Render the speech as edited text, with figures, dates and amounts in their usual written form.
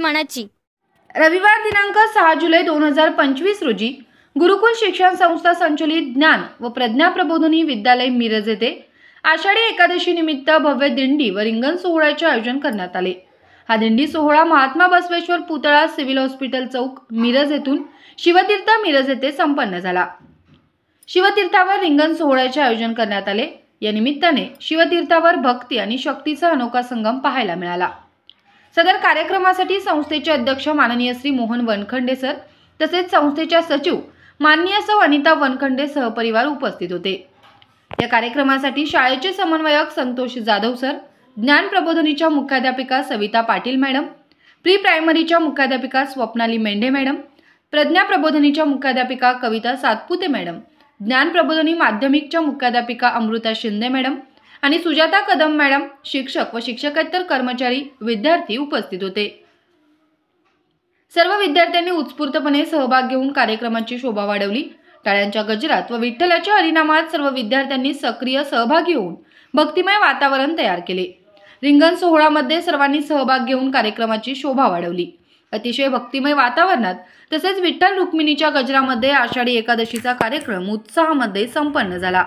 मनाची। रविवार दिनांक 6 जुलै 2025 रोजी गुरुकुल शिक्षण संस्था संचलित ज्ञान व प्रज्ञा प्रबोधिनी विद्यालय मिरज येथे आषाढी एकादशी निमित्त भव्य दिंडी व रिंगण सोहळ्याचे आयोजन करण्यात आले। हा दिंडी सोहळा महात्मा बसवेश्वर पुतळा सिव्हिल हॉस्पिटल चौक मिरज येथून शिवतीर्थ मिरज येथे संपन्न झाला। शिवतीर्थावर रिंगण सोहळ्याचे आयोजन करण्यात आले। या निमित्ताने शिवतीर्थावर भक्ती आणि शक्तीचा अनोखा संगम पाहायला मिळाला। सदर कार्यक्रमासाठी संस्थेचे अध्यक्ष माननीय श्री मोहन वनखंडे सर तसेच संस्थेच्या सचिव माननीय सौ अनिता वनखंडे सहपरिवार उपस्थित होते। या कार्यक्रमासाठी शाळेचे समन्वयक संतोष जाधव सर, ज्ञान प्रबोधिनीच्या मुख्याध्यापिका सविता पाटील मॅडम, प्री प्रायमरीच्या मुख्याध्यापिका स्वप्नाली मेंढे मॅडम, प्रज्ञा प्रबोधिनीच्या मुख्याध्यापिका कविता सातपुते मॅडम, ज्ञान प्रबोधिनी माध्यमिकच्या मुख्याध्यापिका अमृता शिंदे मॅडम आणि सुजाता कदम मॅडम, शिक्षक व शिक्षकेतर कर्मचारी, विद्यार्थी उपस्थित होते। सर्व विद्यार्थ्यांनी उत्स्फूर्तपणे सहभाग घेऊन कार्यक्रमाची शोभा वाढवली। टाळ्यांच्या गजरात व विठ्ठलाच्या हरिनामात सर्व विद्यार्थ्यांनी सक्रिय सहभागी होऊन भक्तिमय वातावरण तयार केले। रिंगण सोहळ्यामध्ये सर्वांनी सहभाग घेऊन कार्यक्रमाची शोभा वाढवली। अतिशय भक्तिमय वातावरणात तसेच विठ्ठल रुक्मिणीच्या गजरामध्ये आषाढी एकादशीचा कार्यक्रम उत्साहामध्ये संपन्न झाला।